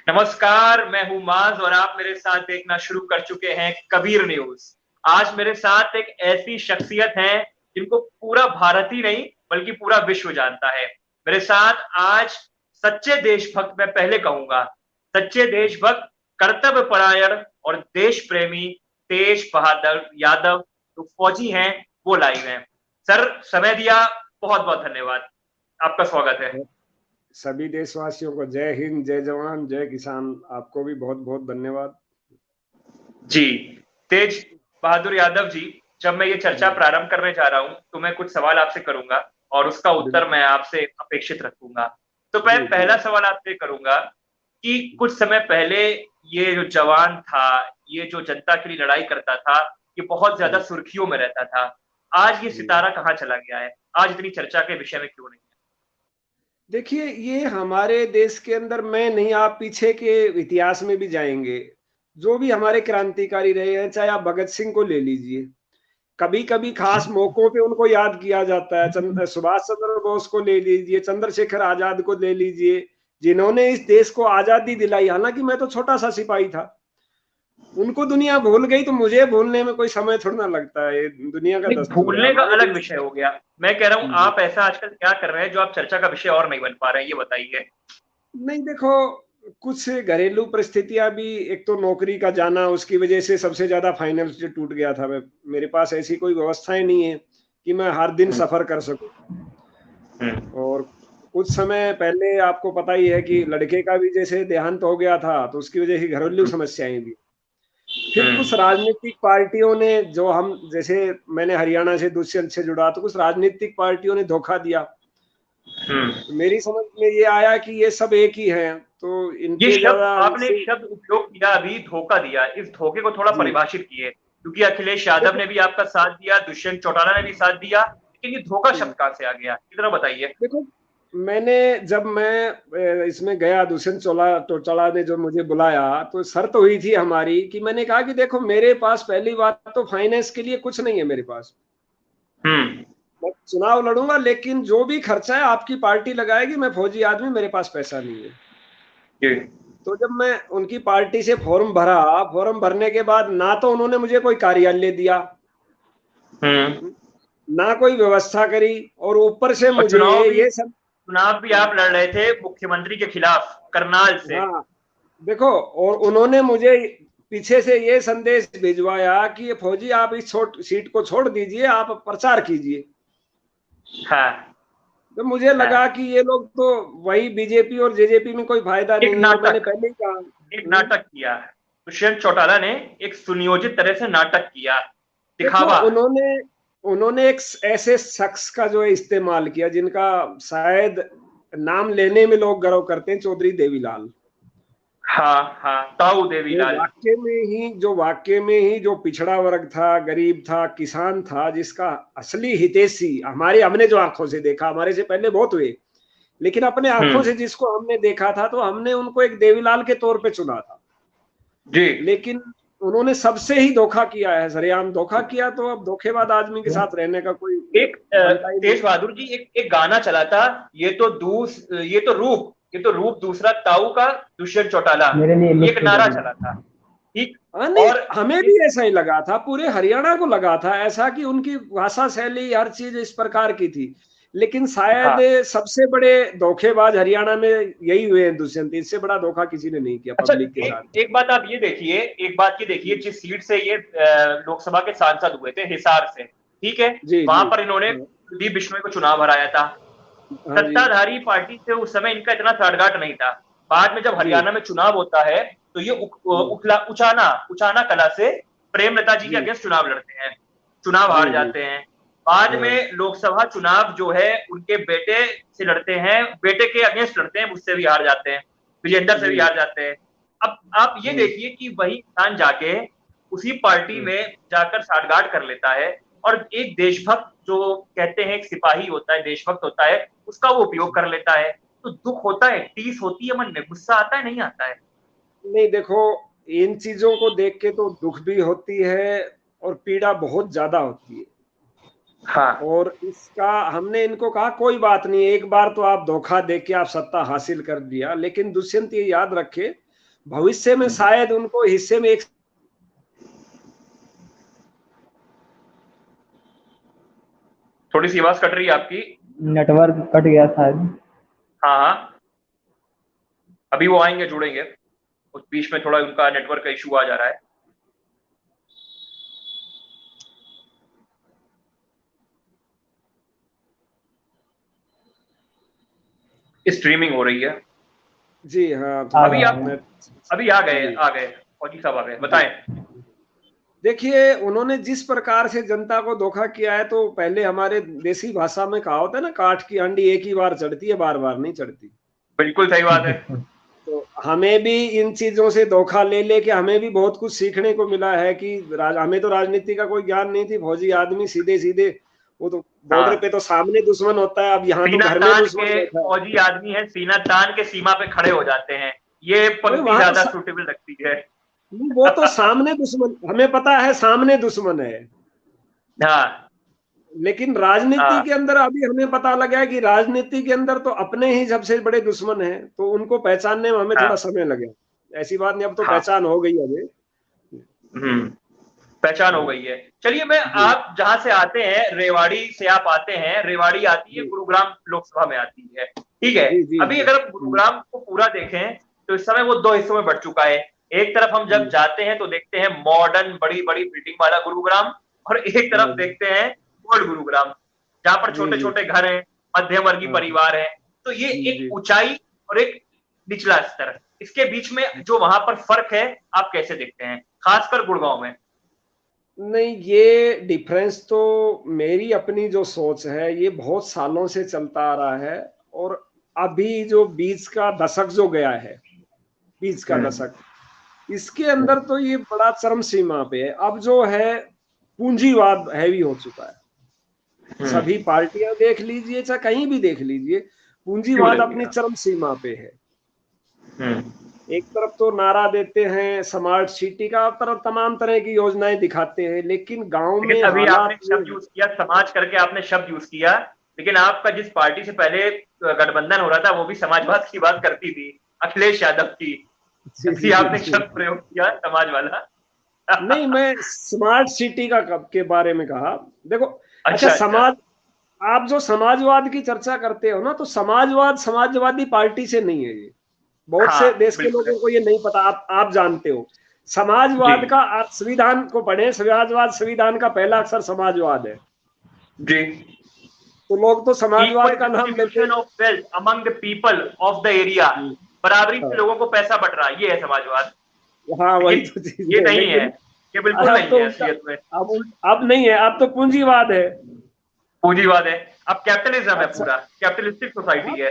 नमस्कार, मैं हूं माज और आप मेरे साथ देखना शुरू कर चुके हैं कबीर न्यूज। आज मेरे साथ एक ऐसी शख्सियत है जिनको पूरा भारत ही नहीं बल्कि पूरा विश्व जानता है। मेरे साथ आज सच्चे देशभक्त, मैं पहले कहूंगा सच्चे देशभक्त, कर्तव्य परायण और देश प्रेमी तेज बहादुर यादव जो फौजी हैं वो लाइव हैं। सर, समय दिया, बहुत बहुत धन्यवाद। आपका स्वागत है। सभी देशवासियों को जय हिंद, जय जवान, जय किसान। आपको भी बहुत बहुत धन्यवाद। जी, तेज बहादुर यादव जी, जब मैं ये चर्चा प्रारंभ करने जा रहा हूं तो मैं कुछ सवाल आपसे करूंगा और उसका उत्तर मैं आपसे अपेक्षित रखूंगा। तो मैं पहला सवाल आपसे करूंगा कि कुछ समय पहले ये जो जवान था, ये जो जनता के लिए लड़ाई करता था, ये बहुत ज्यादा सुर्खियों में रहता था। आज ये सितारा कहाँ चला गया है? आज इतनी चर्चा के विषय में क्यों नहीं है? देखिए, ये हमारे देश के अंदर मैं नहीं, आप पीछे के इतिहास में भी जाएंगे, जो भी हमारे क्रांतिकारी रहे हैं, चाहे आप भगत सिंह को ले लीजिए, कभी कभी खास मौकों पे उनको याद किया जाता है। सुभाष चंद्र बोस को ले लीजिए, चंद्रशेखर आजाद को ले लीजिए, जिन्होंने इस देश को आजादी दिलाई। हालांकि मैं तो छोटा सा सिपाही था, उनको दुनिया भूल गई तो मुझे भूलने में कोई समय थोड़ा ना लगता है। दुनिया का नहीं, दस्तूर है भूलने का हमारे अलग देश। विषय हो गया। मैं कह रहा हूं आप ऐसा आजकल क्या कर रहे हैं जो आप चर्चा का विषय और नहीं बन पा रहे हैं, ये बताइए। नहीं, देखो, कुछ घरेलू परिस्थितियां भी, एक तो नौकरी का जाना, उसकी वजह से सबसे ज्यादा फाइनेंस टूट गया था। मेरे पास ऐसी कोई व्यवस्थाएं नहीं है कि मैं हर दिन सफर कर सकूं। और कुछ समय पहले आपको पता ही है कि लड़के का भी जैसे देहांत हो गया था, तो उसकी वजह से घरेलू समस्याएं भी। फिर कुछ राजनीतिक पार्टियों ने, जो हम जैसे, मैंने हरियाणा से दुष्यंत से जुड़ा, तो कुछ राजनीतिक पार्टियों ने धोखा दिया। तो मेरी समझ में ये आया कि ये सब एक ही है, तो ये इनके शब्द ज्यादा आपने, एक इनसे। शब्द उपयोग किया अभी, धोखा दिया। इस धोखे को थोड़ा जी, परिभाषित किए, क्योंकि अखिलेश यादव देखो, ने भी आपका साथ दिया, दुष्यंत चौटाला ने भी साथ दिया, लेकिन ये धोखा शब्द कहां से आ गया, इतना बताइए। देखो, मैंने, जब मैं इसमें गया, दुष्यंत चौटाला ने जो मुझे बुलाया, तो शर्त हुई थी हमारी कि मैंने कहा कि देखो, मेरे पास पहली बात तो फाइनेंस के लिए कुछ नहीं है मेरे पास। हम्म। मैं चुनाव लड़ूंगा, लेकिन जो भी खर्चा है आपकी पार्टी लगाएगी, मैं फौजी आदमी, मेरे पास पैसा नहीं है। जी। तो जब मैं उनकी पार्टी से फॉर्म भरा, फॉर्म भरने के बाद ना तो उन्होंने मुझे कोई कार्यालय दिया, हम्म। ना कोई व्यवस्था करी, और ऊपर से और मुझे ये सब। चुनाव भी आप लड़ रहे थे मुख्यमंत्री के खिलाफ, करनाल से। हाँ, देखो, और उन्होंने मुझे पीछे से ये संदेश भिजवाया कि ये फौजी, आप इस सीट को छोड़ दीजिए, आप प्रचार कीजिए। हाँ। तो मुझे लगा हाँ। कि ये लोग तो, वही बीजेपी और जेजेपी में कोई फायदा एक नहीं है, और मैंने नाटक, पहले ही कहा। एक नाटक किया। दुष्यंत चौटाला ने एक सुनियोजित तरह से नाटक किया, देखो, दिखावा। उन्होंने उन्होंने एक ऐसे शख्स का जो है इस्तेमाल किया, जिनका शायद नाम लेने में लोग गर्व करते हैं, चौधरी देवीलाल। हाँ हाँ, ताऊ देवीलाल। जो वाक्य में ही जो पिछड़ा वर्ग था, गरीब था, किसान था, जिसका असली हितैषी, हमने जो आंखों से देखा, हमारे से पहले बहुत हुए, लेकिन अपने आंखों से जिसको हमने देखा था, तो हमने उनको एक देवीलाल के तौर पे चुना था। जी। लेकिन उन्होंने सबसे ही धोखा किया है, सरेआम धोखा किया। तो अब धोखेबाज आदमी के साथ रहने का कोई एक बनता ही नहीं। तेज बहादुर जी, एक गाना चला था, ये तो रूप दूसरा ताऊ का, दुष्यंत चौटाला, मेरे लिए ये एक लिख के दे नारा दी। चला था। ठीक। हाँ, नहीं, और हमें भी ऐसा ही लगा था, पूरे हरियाणा को लगा था ऐसा कि उनकी भाषा शैली, हर चीज इस प्रकार की थी। लेकिन शायद हाँ। सबसे बड़े धोखेबाज हरियाणा में यही हुए हैं, दुष्यंत। इससे बड़ा धोखा किसी ने नहीं किया अच्छा, पब्लिक के साथ। एक बात आप ये देखिए, एक बात ये देखिए, जिस सीट से ये लोकसभा के सांसद हुए थे, हिसार से, ठीक है, जी वहां जी। पर इन्होंने कुलदीप बिश्नोई को चुनाव हराया था। हाँ जी। सत्ताधारी पार्टी से उस समय इनका इतना साठगांठ नहीं था। बाद में जब जी हरियाणा में चुनाव होता है तो ये उचाना उचाना कला से प्रेमलता जी के जी अगेंस्ट चुनाव लड़ते हैं, चुनाव जी हार जी। जाते हैं। बाद हाँ में लोकसभा चुनाव जो है उनके बेटे से लड़ते हैं, बेटे के अगेंस्ट लड़ते हैं, उससे भी हार जाते हैं, विजेंदर से जी। भी हार जाते हैं। अब आप ये हाँ देखिए कि वही इंसान जाके उसी पार्टी हाँ। में जाकर साठगांठ कर लेता है, और एक देशभक्त, जो कहते हैं एक सिपाही होता है, देशभक्त होता है, उसका वो उपयोग कर लेता है। तो दुख होता है, टीस होती है मन में, गुस्सा आता है, नहीं आता है? नहीं, देखो, इन चीजों को देख के तो दुख भी होती है, और पीड़ा बहुत ज्यादा होती है। हाँ। और इसका हमने इनको कहा, कोई बात नहीं, एक बार तो आप धोखा दे के आप सत्ता हासिल कर दिया, लेकिन दुष्यंत ये याद रखे, भविष्य में शायद उनको हिस्से में एक थोड़ी सी आवाज कट रही है आपकी, नेटवर्क कट गया शायद। हाँ हाँ, अभी वो आएंगे, जुड़ेंगे, उस बीच में थोड़ा उनका नेटवर्क का इशू आ जा रहा है। स्ट्रीमिंग हो रही है जी हाँ, अभी आ गए फौजी साहब आ गए, बताएं। देखिए, उन्होंने जिस प्रकार से जनता को धोखा किया है, तो पहले हमारे देसी भाषा में कहा होता है ना, काठ की हांडी एक ही बार चढ़ती है, बार बार नहीं चढ़ती। बिल्कुल सही बात है। तो हमें भी इन चीजों से धोखा ले लेके हमें भी बहुत कुछ सीखने को मिला है कि हमें तो राजनीति का कोई ज्ञान नहीं थी। फौजी आदमी सीधे सीधे, वो तो बॉर्डर पे तो सामने दुश्मन होता है, अब यहाँ तो घर में दुश्मन बैठा है। फौजी आदमी है, सीना तान के सीमा पे खड़े हो जाते हैं, ये पंक्ति ज्यादा सूटेबल लगती है। वो तो सामने दुश्मन, हमें पता है सामने दुश्मन है। हाँ, लेकिन राजनीति के अंदर अभी हमें पता लगा है कि राजनीति के अंदर तो अपने ही सबसे बड़े दुश्मन हैं, तो उनको पहचानने में हमें थोड़ा समय लगे। ऐसी बात नहीं, अब तो पहचान हो गई है हमें। पहचान हो गई है। चलिए, मैं आप जहां से आते हैं, रेवाड़ी से आप आते हैं, रेवाड़ी आती है गुरुग्राम लोकसभा में आती है, ठीक है। अभी अगर आप गुरुग्राम को पूरा देखें तो इस समय वो दो हिस्सों में बढ़ चुका है। एक तरफ हम जब जाते हैं तो देखते हैं मॉडर्न बड़ी बड़ी बिल्डिंग वाला गुरुग्राम, और एक तरफ देखते हैं ओल्ड गुरुग्राम, जहां पर छोटे छोटे घर हैं, मध्यम वर्गीय परिवार है। तो ये एक ऊंचाई और एक निचला स्तर, इसके बीच में जो वहां पर फर्क है, आप कैसे देखते हैं, खासकर गुड़गांव में? नहीं, ये डिफरेंस तो मेरी अपनी जो सोच है, ये बहुत सालों से चलता आ रहा है। और अभी जो बीच का दशक जो गया है, बीच का दशक, इसके अंदर तो ये बड़ा चरम सीमा पे है। अब जो है पूंजीवाद हैवी हो चुका है। सभी पार्टियां देख लीजिए, चाहे कहीं भी देख लीजिए, पूंजीवाद अपनी चरम सीमा पे है। एक तरफ तो नारा देते हैं स्मार्ट सिटी का, तरफ तमाम तरह की योजनाएं दिखाते हैं, लेकिन गांव में अभी आपने शब्द यूज किया, समाज करके आपने शब्द यूज किया, लेकिन आपका जिस पार्टी से पहले गठबंधन हो रहा था वो भी समाजवाद की बात करती थी, अखिलेश यादव की। आपने शब्द प्रयोग किया समाज वाला। नहीं, मैं स्मार्ट सिटी का के बारे में कहा। देखो, अच्छा समाज, आप जो समाजवाद की चर्चा करते हो ना, तो समाजवाद समाजवादी पार्टी से नहीं है। ये बहुत से देश के लोगों को ये नहीं पता, आप जानते हो। समाजवाद का अर्थ, संविधान को पढ़े, समाजवाद संविधान का पहला अक्षर समाजवाद है जी। तो लोग तो समाजवाद का नाम लेते हैं। Of wealth among the people of the area, बराबरी से लोगों को पैसा बट रहा है, ये है समाजवाद। हाँ, वही तो चीज, ये नहीं है, ये बिल्कुल नहीं है असलियत में। अब नहीं है, अब तो पूंजीवाद है, पूंजीवाद है, अब कैपिटलिज्म है, पूरा कैपिटलिस्टिक सोसाइटी है,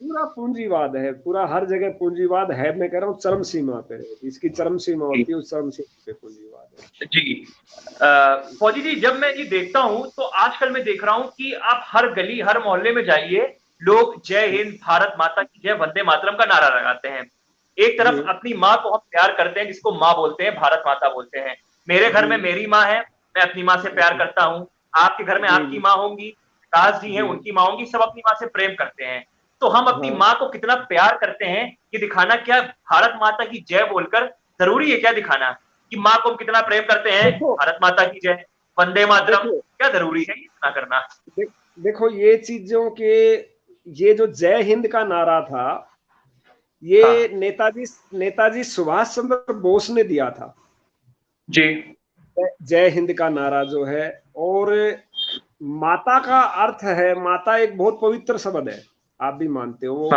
पूरा पूंजीवाद है, पूरा हर जगह पूंजीवाद है। मैं कह रहा हूँ चरम सीमा पे है, इसकी चरम सीमा होती है, उस चरम सीमा पे पूंजीवाद है जी। फौजी जी, जब मैं ये देखता हूँ तो आजकल मैं देख रहा हूँ कि आप हर गली हर मोहल्ले में जाइए, लोग जय हिंद, भारत माता की जय, वंदे मातरम का नारा लगाते हैं। एक तरफ अपनी माँ को हम प्यार करते हैं, जिसको माँ बोलते हैं, भारत माता बोलते हैं। मेरे घर में मेरी माँ है, मैं अपनी माँ से प्यार करता हूँ। आपके घर में आपकी माँ होंगी, विकास जी हैं, उनकी माँ होंगी, सब अपनी माँ से प्रेम करते हैं। तो हम अपनी माँ को कितना प्यार करते हैं, ये दिखाना क्या भारत माता की जय बोलकर जरूरी है क्या दिखाना कि माँ को हम कितना प्रेम करते हैं? भारत माता की जय, वंदे मातरम, क्या जरूरी है इतना करना? देखो, ये चीजों के, ये जो जय हिंद का नारा था, ये नेताजी सुभाष चंद्र बोस ने दिया था जी। जय हिंद का नारा जो है, और माता का अर्थ है, माता एक बहुत पवित्र शब्द है, आप भी मानते हो।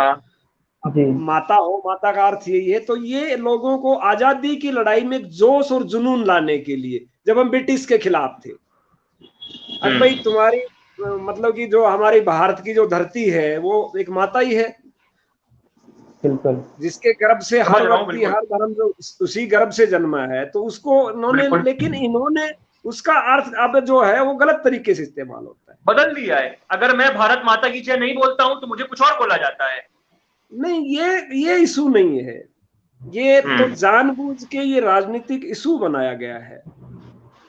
माता हो, माता का अर्थ यही है। तो ये लोगों को आजादी की लड़ाई में जोश और जुनून लाने के लिए, जब हम ब्रिटिश के खिलाफ थे, अब भाई तुम्हारी मतलब कि जो हमारी भारत की जो धरती है, वो एक माता ही है, बिल्कुल, जिसके गर्भ से हर व्यक्ति, हर धर्म जो उसी गर्भ से जन्मा है, तो उसको इन्होंने, लेकिन इन्होंने उसका अर्थ अब जो है वो गलत तरीके से इस्तेमाल होता है, बदल दिया है। अगर मैं भारत माता की जय नहीं बोलता हूं तो मुझे कुछ और बोला जाता है। नहीं, ये इशू नहीं है, ये तो जानबूझ के ये राजनीतिक इशू बनाया गया है।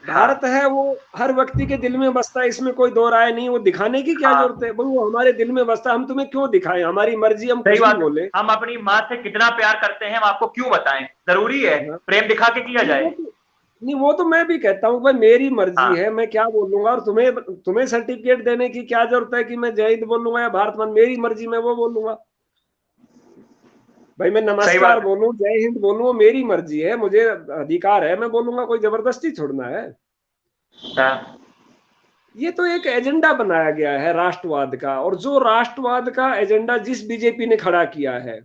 भारत है वो हर व्यक्ति के दिल में बसता है, इसमें कोई दो राय नहीं। वो दिखाने की क्या जरूरत है? वो हमारे दिल में बसता है, हम तुम्हें क्यों दिखाएं? हमारी मर्जी, हम कुछ भी बोले। हम अपनी माँ से कितना प्यार करते हैं हम आपको क्यों बताएं? जरूरी है प्रेम दिखा के किया जाए? नहीं, वो तो मैं भी कहता हूँ भाई, मेरी मर्जी है, मैं क्या बोलूंगा। और तुम्हें सर्टिफिकेट देने की क्या जरूरत है कि मैं जय हिंद बोलूंगा या भारत माता? मेरी मर्जी, मैं वो बोलूंगा भाई। मैं नमस्कार बोलूं, जय हिंद बोलूं, वो मेरी मर्जी है, मुझे अधिकार है, मैं बोलूंगा। कोई जबरदस्ती छोड़ना है? ये तो एक एजेंडा बनाया गया है राष्ट्रवाद का, और जो राष्ट्रवाद का एजेंडा जिस बीजेपी ने खड़ा किया है,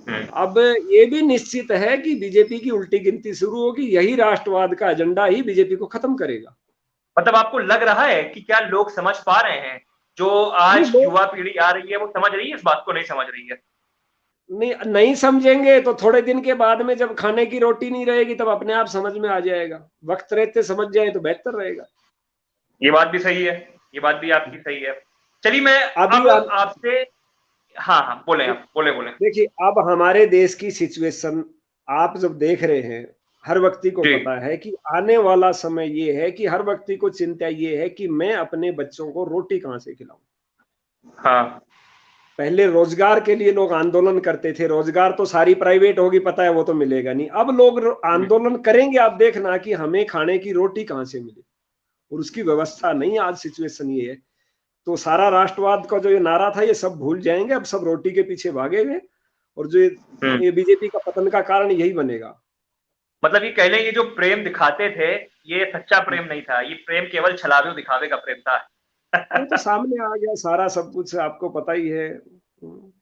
अब ये भी निश्चित है कि बीजेपी की उल्टी गिनती शुरू होगी। यही राष्ट्रवाद का एजेंडा ही बीजेपी को खत्म करेगा। मतलब आपको लग रहा है कि क्या लोग समझ पा रहे हैं? जो आज युवा पीढ़ी आ रही है वो समझ रही है? इस बात को नहीं समझ रही है? नहीं समझेंगे तो थोड़े दिन के बाद में जब खाने की रोटी नहीं रहेगी तब अपने आप समझ में आ जाएगा। वक्त रहते समझ जाए तो बेहतर रहेगा। ये बात भी सही है, ये बात भी आपकी सही है। चलिए मैं अब आपसे, हाँ बोले आप, बोले। देखिए, अब हमारे देश की सिचुएशन आप जब देख रहे हैं, हर व्यक्ति को पता है कि आने वाला समय ये है कि हर व्यक्ति को चिंता ये है कि मैं अपने बच्चों को रोटी कहां से खिलाऊं। हाँ, पहले रोजगार के लिए लोग आंदोलन करते थे, रोजगार तो सारी प्राइवेट होगी, पता है वो तो मिलेगा नहीं। अब लोग आंदोलन करेंगे, आप देखना, कि हमें खाने की रोटी कहां से मिले, और उसकी व्यवस्था नहीं। आज सिचुएशन ये है, तो सारा राष्ट्रवाद का जो ये नारा था ये सब भूल जाएंगे। अब सब रोटी के पीछे भागेंगे, और जो ये बीजेपी का पतन का कारण यही बनेगा। मतलब ये कह लें, ये जो प्रेम दिखाते थे ये सच्चा प्रेम नहीं था, ये प्रेम केवल छलावे दिखावे का प्रेम था। वो तो सामने आ गया सारा सब कुछ, आपको पता ही है।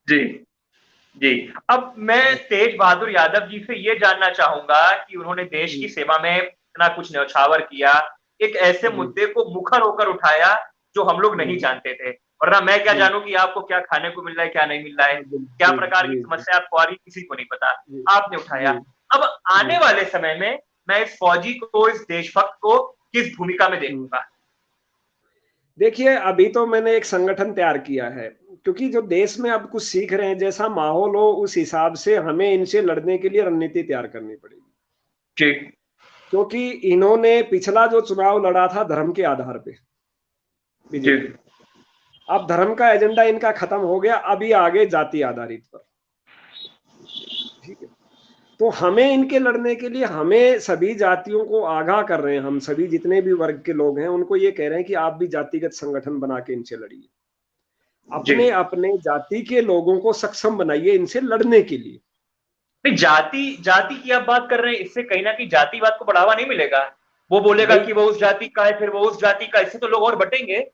जी। अब मैं तेज बहादुर यादव जी से ये जानना चाहूंगा कि उन्होंने देश की सेवा में इतना कुछ न्यौछावर किया, एक ऐसे मुद्दे को मुखर होकर उठाया जो हम लोग नहीं जानते थे। और ना मैं क्या जानूं कि आपको क्या खाने को मिल रहा है, क्या नहीं मिल रहा है, क्या प्रकार की समस्या आपको आ रही, किसी को नहीं पता। आपने उठाया। अब आने वाले समय में मैं इस फौजी को, इस देशभक्त को किस भूमिका में देखूंगा? देखिए, अभी तो मैंने एक संगठन तैयार किया है, क्योंकि जो देश में अब कुछ सीख रहे हैं, जैसा माहौल हो उस हिसाब से हमें इनसे लड़ने के लिए रणनीति तैयार करनी पड़ेगी। ठीक। क्योंकि इन्होंने पिछला जो चुनाव लड़ा था धर्म के आधार पे, बीजेपी, अब धर्म का एजेंडा इनका खत्म हो गया, अभी आगे जाति आधारित पर। ठीक है, तो हमें इनके लड़ने के लिए हमें सभी जातियों को आगाह कर रहे हैं, हम सभी जितने भी वर्ग के लोग हैं उनको ये कह रहे हैं कि आप भी जातिगत संगठन बना के इनसे लड़िए, अपने अपने जाति के लोगों को सक्षम बनाइए इनसे लड़ने के लिए। नहीं, जाति की आप बात कर रहे हैं, इससे कहीं ना कहीं जातिवाद को बढ़ावा नहीं मिलेगा। वो बोलेगा कि वो उस जाति का है, फिर वो उस जाति का, इससे तो लोग और बटेंगे।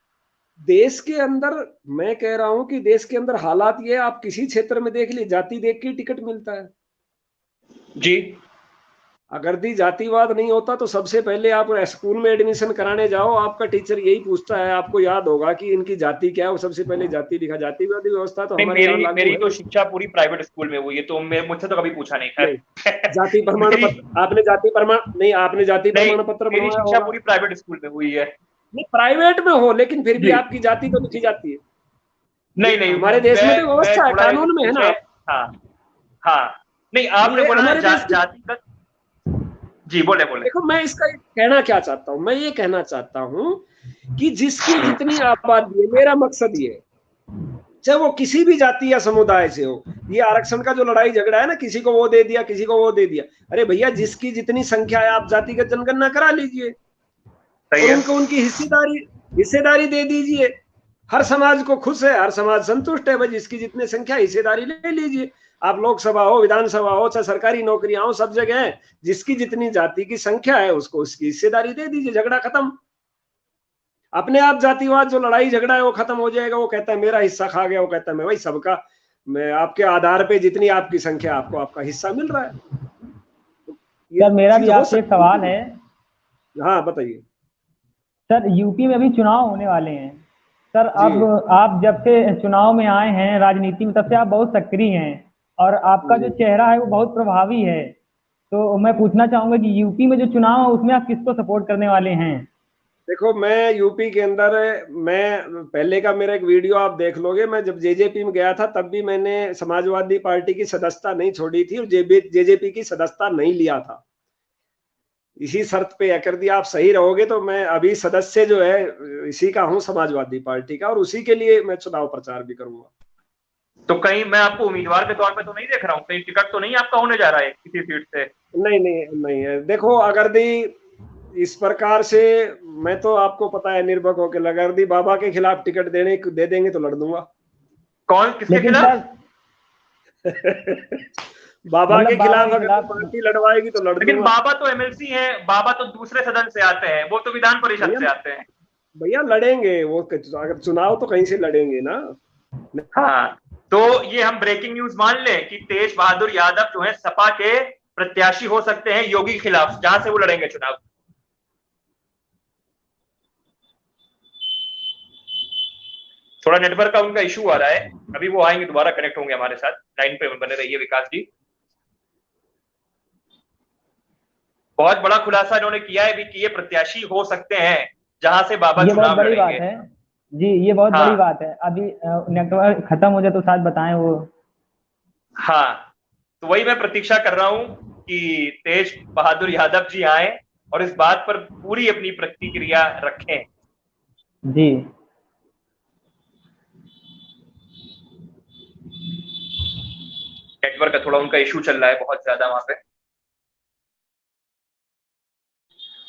देश के अंदर, मैं कह रहा हूं कि देश के अंदर हालात ये, आप किसी क्षेत्र में देख लीजिए, जाति देख के टिकट मिलता है जी। अगर दी जातिवाद नहीं होता तो सबसे पहले आप स्कूल में एडमिशन कराने जाओ, आपका टीचर यही पूछता है, आपको याद होगा कि इनकी जाति क्या है, वो सबसे पहले जाति लिखा। जातिवादी व्यवस्था तो हमारे यहाँ लागू है। मेरी तो शिक्षा पूरी प्राइवेट स्कूल में हुई है, तो मुझसे तो कभी पूछा नहीं। जाति प्रमाण पत्र, आपने जाति प्रमाण नहीं, आपने जाति प्रमाण पत्र मेरी शिक्षा पूरी प्राइवेट स्कूल में हुई है। नहीं, प्राइवेट में हो, लेकिन फिर भी आपकी जाति तो लिखी जाती है। नहीं, हमारे देश में तो व्यवस्था है, कानून में है ना। हाँ, नहीं, आपने बोला जातिगत। जी, बोले। देखो, मैं इसका कहना क्या चाहता हूँ, मैं ये कहना चाहता हूँ कि जिसकी जितनी आबादी है, मेरा मकसद ये है, चाहे वो किसी भी जाति या समुदाय से हो, ये आरक्षण का जो लड़ाई झगड़ा है ना, किसी को वो दे दिया, किसी को वो दे दिया, अरे भैया, जिसकी जितनी संख्या है आप जातिगत जनगणना करा लीजिए, उनको उनकी हिस्सेदारी दे दीजिए। हर समाज को खुश है, हर समाज संतुष्ट है, भाई जिसकी जितनी संख्या, हिस्सेदारी ले लीजिए। आप लोकसभा हो, विधानसभा हो, चाहे सरकारी नौकरियां हो, सब जगह है, जिसकी जितनी जाति की संख्या है उसको उसकी हिस्सेदारी दे दीजिए, झगड़ा खत्म। अपने आप जातिवाद जो लड़ाई झगड़ा है वो खत्म हो जाएगा। वो कहता है मेरा हिस्सा खा गया, वो कहता है मैं भाई सबका, मैं आपके आधार पे जितनी आपकी संख्या, आपको आपका हिस्सा मिल रहा है। सर, मेरा भी आपसे एक सवाल है। हाँ, बताइए सर। यूपी में अभी चुनाव होने वाले हैं सर। अब आप जब से चुनाव में आए हैं राजनीति में, तब से आप बहुत सक्रिय हैं और आपका जो चेहरा है वो बहुत प्रभावी है। तो मैं पूछना चाहूंगा कि यूपी में जो चुनाव है उसमें आप किसको सपोर्ट करने वाले हैं? देखो, मैं यूपी के अंदर, मैं पहले का मेरा एक वीडियो आप देख लोगे, मैं जब जेजेपी में गया था तब भी मैंने समाजवादी पार्टी की सदस्यता नहीं छोड़ी थी और जेजेपी की सदस्यता नहीं लिया था। इसी शर्त पे यह कर दिया आप सही रहोगे तो मैं अभी सदस्य जो है इसी का हूँ, समाजवादी पार्टी का, और उसी के लिए मैं चुनाव प्रचार भी करूंगा। तो कहीं मैं आपको उम्मीदवार के तौर पे तो नहीं देख रहा हूँ, कहीं टिकट तो नहीं आपका होने जा रहा है किसी सीट से? नहीं नहीं नहीं है, देखो अगर दी इस प्रकार से, मैं तो आपको पता है निर्भक होकर अगर दी बाबा के खिलाफ टिकट दे देंगे तो लड़ दूंगा। कौन, किसके लेकिन खिलाफ? बाबा के मतलब खिलाफ बाबा के अगर खिलाफ पार्टी लड़वाएगी तो लड़ लेकिन दूंगा। बाबा तो एमएलसी हैं, बाबा तो दूसरे सदन से आते हैं, वो तो विधान परिषद से आते हैं। भैया लड़ेंगे वो, अगर चुनाव तो कहीं से लड़ेंगे ना। हाँ, तो ये हम ब्रेकिंग न्यूज मान लें कि तेज बहादुर यादव जो है सपा के प्रत्याशी हो सकते हैं योगी के खिलाफ, जहां से वो लड़ेंगे चुनाव। थोड़ा नेटवर्क का उनका इशू आ रहा है, अभी वो आएंगे, दोबारा कनेक्ट होंगे हमारे साथ। लाइन पे बने रहिए विकास जी। बहुत बड़ा खुलासा इन्होंने किया है भी कि ये प्रत्याशी हो सकते हैं जहां से बाबा ये बहुत चुनाव बड़ी बात लड़ेंगे। है जी, ये बहुत हाँ। बड़ी बात है। अभी नेटवर्क खत्म हो जाए तो शायद बताएं वो। हाँ, तो वही मैं प्रतीक्षा कर रहा हूं कि तेज बहादुर यादव जी आए और इस बात पर पूरी अपनी प्रतिक्रिया रखें। जी नेटवर्क का थोड़ा उनका इशू चल रहा है बहुत ज्यादा वहां पे,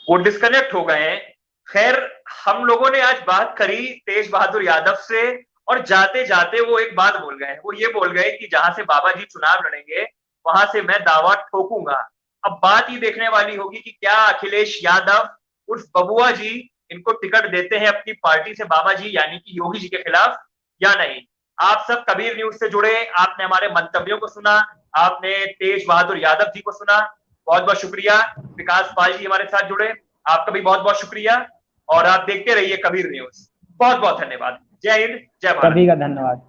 वो डिस्कनेक्ट हो गए हैं। खैर, हम लोगों ने आज बात करी तेज बहादुर यादव से, और जाते जाते वो एक बात बोल गए। वो ये बोल गए कि जहां से बाबा जी चुनाव लड़ेंगे वहां से मैं दावा ठोकूंगा। अब बात ये देखने वाली होगी कि क्या अखिलेश यादव उर्फ बबुआ जी इनको टिकट देते हैं अपनी पार्टी से बाबा जी यानी कि योगी जी के खिलाफ या नहीं। आप सब कबीर न्यूज से जुड़े, आपने हमारे मंतव्यों को सुना, आपने तेज बहादुर यादव जी को सुना, बहुत बहुत शुक्रिया। विकास पाल जी हमारे साथ जुड़े, आपका भी बहुत बहुत शुक्रिया, और आप देखते रहिए कबीर न्यूज। बहुत बहुत धन्यवाद। जय हिंद, जय भारत। सभी का धन्यवाद।